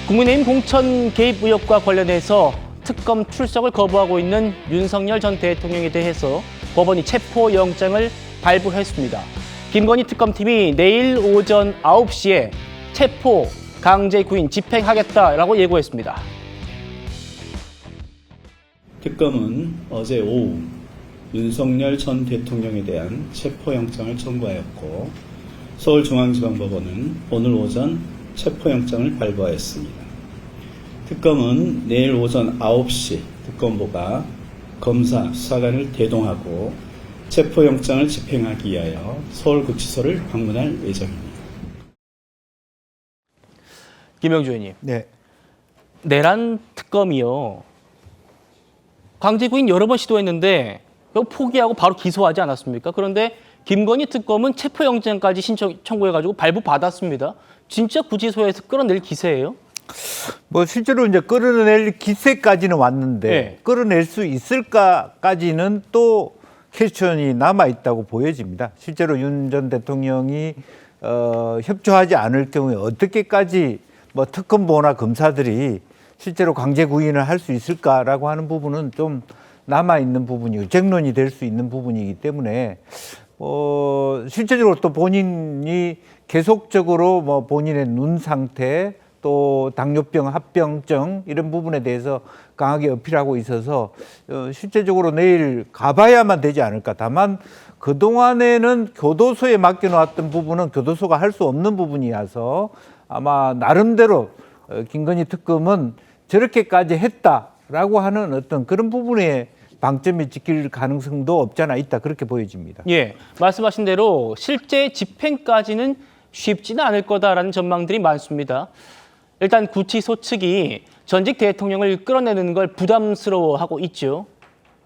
국민의힘 공천 개입 의혹과 관련해서 특검 출석을 거부하고 있는 윤석열 전 대통령에 대해서 법원이 체포영장을 발부했습니다. 김건희 특검팀이 내일 오전 9시에 체포, 강제 구인 집행하겠다라고 예고했습니다. 특검은 어제 오후 윤석열 전 대통령에 대한 체포영장을 청구하였고 서울중앙지방법원은 오늘 오전 체포영장을 발부하였습니다. 특검은 내일 오전 9시 특검보가 검사, 수사관을 대동하고 체포영장을 집행하기 위하여 서울구치소를 방문할 예정입니다. 김영주 의원님. 네. 내란 특검이요. 강제 구인 여러 번 시도했는데 포기하고 바로 기소하지 않았습니까? 그런데 김건희 특검은 체포영장까지 청구해가지고 발부받았습니다. 진짜 구치소에서 끌어낼 기세예요? 뭐 실제로 이제 끌어낼 기세까지는 왔는데 네. 끌어낼 수 있을까까지는 또 퀘스천이 남아 있다고 보여집니다. 실제로 윤 전 대통령이 협조하지 않을 경우에 어떻게까지 뭐 특검보나 검사들이 실제로 강제 구인을 할 수 있을까라고 하는 부분은 좀 남아 있는 부분이고 쟁론이 될 수 있는 부분이기 때문에 실제적으로 또 본인이 계속적으로 뭐 본인의 눈 상태 또 당뇨병, 합병증 이런 부분에 대해서 강하게 어필하고 있어서 실제적으로 내일 가봐야만 되지 않을까. 다만 그동안에는 교도소에 맡겨놓았던 부분은 교도소가 할 수 없는 부분이어서 아마 나름대로 김건희 특검은 저렇게까지 했다라고 하는 어떤 그런 부분에 방점이 찍힐 가능성도 없지 않아 있다. 그렇게 보여집니다. 예, 말씀하신 대로 실제 집행까지는 쉽지는 않을 거다라는 전망들이 많습니다. 일단 구치소 측이 전직 대통령을 끌어내는 걸 부담스러워하고 있죠.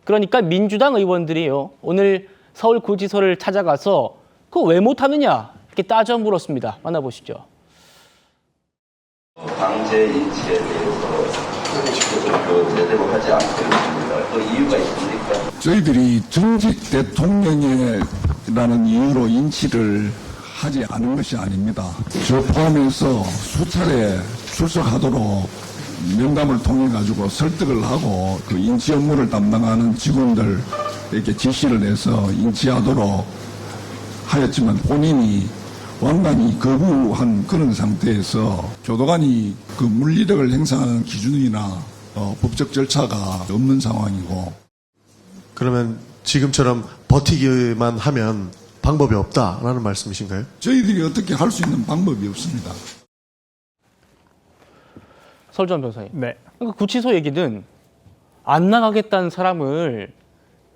그러니까 민주당 의원들이요, 오늘 서울구치소를 찾아가서 그거 왜 못하느냐 이렇게 따져 물었습니다. 만나보시죠. 강제 인치에 대해서 제대로 하지 않고 있습니다. 그 이유가 있습니까? 저희들이 전직 대통령이라는 이유로 인치를 하지 않은 것이 아닙니다. 저 포함해서 수차례 출석하도록 명담을 통해 가지고 설득을 하고 그 인치 업무를 담당하는 직원들에게 지시를 내서 인치하도록 하였지만 본인이 완전히 거부한 그런 상태에서 교도관이 그 물리력을 행사하는 기준이나 법적 절차가 없는 상황이고. 그러면 지금처럼 버티기만 하면 방법이 없다라는 말씀이신가요? 저희들이 어떻게 할 수 있는 방법이 없습니다. 설전 변호사님. 네. 그러니까 구치소 얘기는 안 나가겠다는 사람을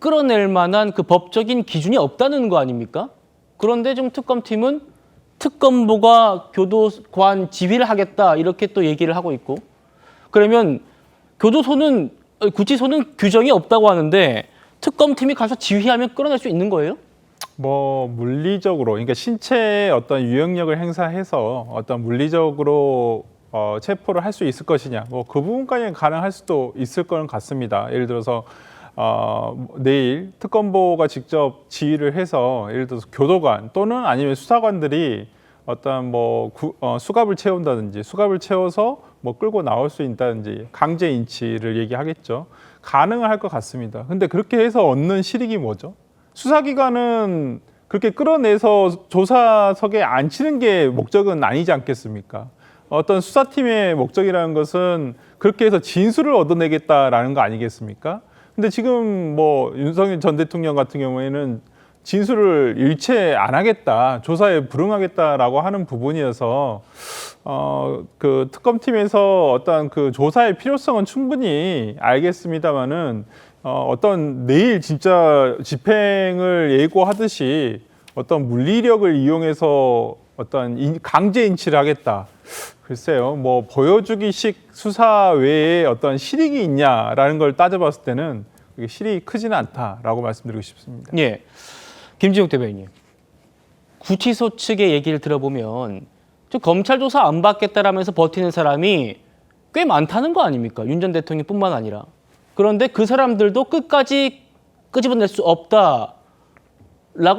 끌어낼 만한 그 법적인 기준이 없다는 거 아닙니까? 그런데 지금 특검팀은 특검보가 교도관 지휘를 하겠다 이렇게 또 얘기를 하고 있고, 그러면 구치소는 규정이 없다고 하는데 특검팀이 가서 지휘하면 끌어낼 수 있는 거예요? 뭐 물리적으로, 그러니까 신체의 어떤 유형력을 행사해서 어떤 물리적으로 체포를 할 수 있을 것이냐, 뭐 그 부분까지는 가능할 수도 있을 거는 같습니다. 예를 들어서 내일 특검보가 직접 지휘를 해서 예를 들어서 교도관 또는 아니면 수사관들이 어떤 뭐 수갑을 채운다든지 수갑을 채워서 뭐 끌고 나올 수 있다든지 강제 인치를 얘기하겠죠. 가능은 할 것 같습니다. 근데 그렇게 해서 얻는 실익이 뭐죠? 수사기관은 그렇게 끌어내서 조사석에 앉히는 게 목적은 아니지 않겠습니까? 어떤 수사팀의 목적이라는 것은 그렇게 해서 진술을 얻어내겠다라는 거 아니겠습니까? 근데 지금 뭐 윤석열 전 대통령 같은 경우에는 진술을 일체 안 하겠다, 조사에 불응하겠다라고 하는 부분이어서 그 특검팀에서 어떤 그 조사의 필요성은 충분히 알겠습니다만은 어떤 내일 진짜 집행을 예고하듯이 어떤 물리력을 이용해서 어떤 강제 인치를 하겠다. 글쎄요, 뭐 보여주기식 수사 외에 어떤 실익이 있냐라는 걸 따져봤을 때는 그게 실익이 크지는 않다라고 말씀드리고 싶습니다. 예, 김지욱 대변인님. 구치소 측의 얘기를 들어보면 좀 검찰 조사 안 받겠다라면서 버티는 사람이 꽤 많다는 거 아닙니까? 윤 전 대통령뿐만 아니라. 그런데 그 사람들도 끝까지 끄집어낼 수 없다라고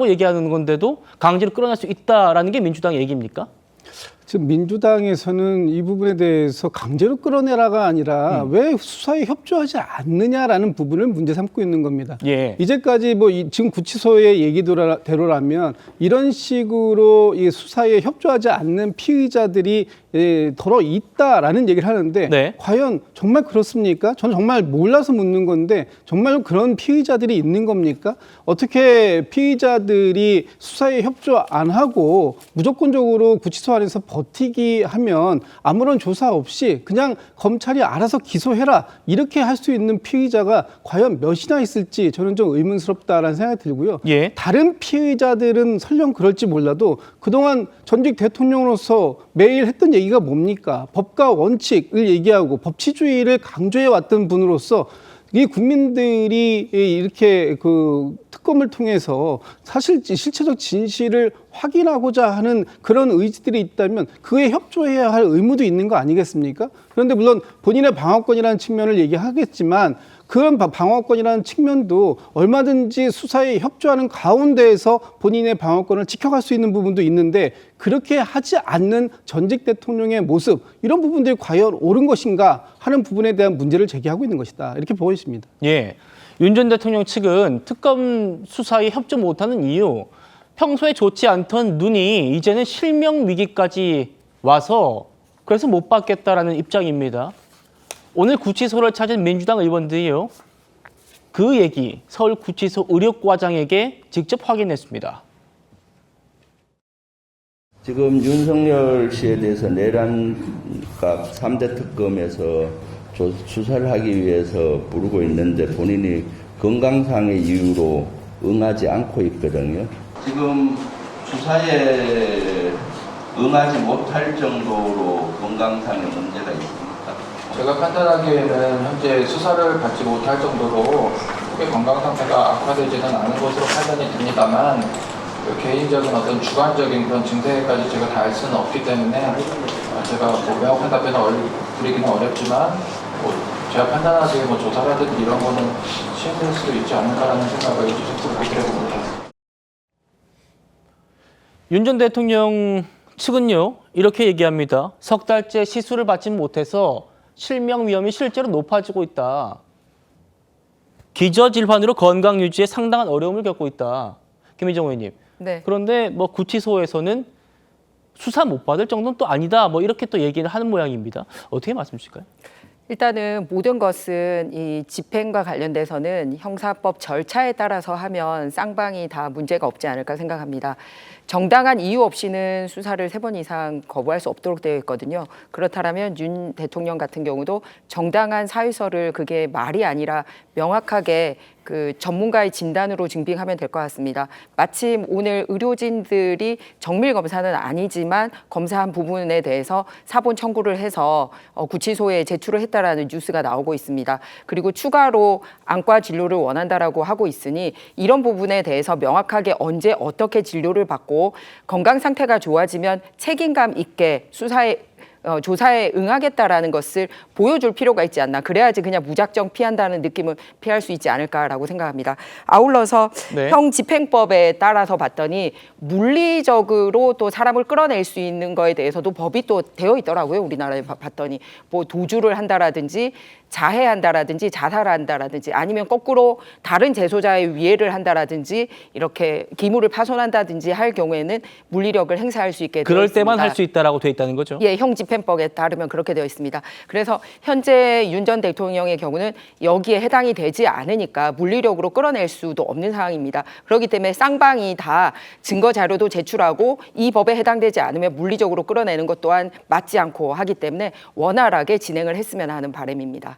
얘기하는 건데도 강제로 끌어낼 수 있다라는 게 민주당의 얘기입니까? 지금 민주당에서는 이 부분에 대해서 강제로 끌어내라가 아니라 왜 수사에 협조하지 않느냐라는 부분을 문제 삼고 있는 겁니다. 예. 이제까지 뭐 지금 구치소의 얘기대로라면 이런 식으로 이 수사에 협조하지 않는 피의자들이 더러 있다라는 얘기를 하는데 네. 과연 정말 그렇습니까? 저는 정말 몰라서 묻는 건데 정말 그런 피의자들이 있는 겁니까? 어떻게 피의자들이 수사에 협조 안 하고 무조건적으로 구치소 안에서 버티기 하면 아무런 조사 없이 그냥 검찰이 알아서 기소해라 이렇게 할 수 있는 피의자가 과연 몇이나 있을지 저는 좀 의문스럽다라는 생각이 들고요. 예. 다른 피의자들은 설령 그럴지 몰라도 그동안 전직 대통령으로서 매일 했던 얘기가 뭡니까? 법과 원칙을 얘기하고 법치주의를 강조해 왔던 분으로서 이 국민들이 이렇게 그 특검을 통해서 사실 실체적 진실을 확인하고자 하는 그런 의지들이 있다면 그에 협조해야 할 의무도 있는 거 아니겠습니까? 그런데 물론 본인의 방어권이라는 측면을 얘기하겠지만 그런 방어권이라는 측면도 얼마든지 수사에 협조하는 가운데에서 본인의 방어권을 지켜갈 수 있는 부분도 있는데 그렇게 하지 않는 전직 대통령의 모습 이런 부분들이 과연 옳은 것인가 하는 부분에 대한 문제를 제기하고 있는 것이다. 이렇게 보고 있습니다. 예. 윤 전 대통령 측은 특검 수사에 협조 못하는 이유, 평소에 좋지 않던 눈이 이제는 실명 위기까지 와서 그래서 못 받겠다라는 입장입니다. 오늘 구치소를 찾은 민주당 의원들이요. 그 얘기 서울구치소 의료과장에게 직접 확인했습니다. 지금 윤석열 씨에 대해서 내란과 3대 특검에서 수사를 하기 위해서 부르고 있는데 본인이 건강상의 이유로 응하지 않고 있거든요. 지금 수사에 응하지 못할 정도로 건강상의 문제가 있습니다. 제가 판단하기에는 현재 수사를 받지 못할 정도로 크게 건강 상태가 악화되지는 않은 것으로 판단이 됩니다만 그 개인적인 어떤 주관적인 그런 증세까지 제가 다 알 수는 없기 때문에 제가 뭐 명확한 답변을 드리기는 어렵지만 뭐 제가 판단하기에 뭐 조사라든지 이런 거는 시행될 수도 있지 않을까라는 생각을 직접적으로 해봅니다. 윤 전 대통령 측은요. 이렇게 얘기합니다. 석 달째 시술을 받지 못해서 실명 위험이 실제로 높아지고 있다. 기저질환으로 건강 유지에 상당한 어려움을 겪고 있다. 김희정 의원님. 네. 그런데 뭐 구치소에서는 수사 못 받을 정도는 또 아니다. 뭐 이렇게 또 얘기를 하는 모양입니다. 어떻게 말씀 주실까요? 일단은 모든 것은 이 집행과 관련돼서는 형사법 절차에 따라서 하면 쌍방이 다 문제가 없지 않을까 생각합니다. 정당한 이유 없이는 수사를 3번 이상 거부할 수 없도록 되어 있거든요. 그렇다면 윤 대통령 같은 경우도 정당한 사유서를 그게 말이 아니라 명확하게 그 전문가의 진단으로 증빙하면 될 것 같습니다. 마침 오늘 의료진들이 정밀 검사는 아니지만 검사한 부분에 대해서 사본 청구를 해서 구치소에 제출을 했다라는 뉴스가 나오고 있습니다. 그리고 추가로 안과 진료를 원한다라고 하고 있으니 이런 부분에 대해서 명확하게 언제 어떻게 진료를 받고 건강 상태가 좋아지면 책임감 있게 조사에 응하겠다라는 것을 보여줄 필요가 있지 않나. 그래야지 그냥 무작정 피한다는 느낌을 피할 수 있지 않을까라고 생각합니다. 아울러서 네. 형집행법에 따라서 봤더니 물리적으로 또 사람을 끌어낼 수 있는 거에 대해서도 법이 또 되어 있더라고요. 우리나라에 봤더니 뭐 도주를 한다라든지 자해한다라든지 자살한다라든지 아니면 거꾸로 다른 재소자의 위해를 한다라든지 이렇게 기물을 파손한다든지 할 경우에는 물리력을 행사할 수 있게 되어 그럴 있습니다. 때만 할 수 있다라고 돼 있다는 거죠? 예, 형집행법에 따르면 그렇게 되어 있습니다. 그래서 현재 윤 전 대통령의 경우는 여기에 해당이 되지 않으니까 물리력으로 끌어낼 수도 없는 상황입니다. 그렇기 때문에 쌍방이 다 증거 자료도 제출하고 이 법에 해당되지 않으면 물리적으로 끌어내는 것 또한 맞지 않고 하기 때문에 원활하게 진행을 했으면 하는 바람입니다.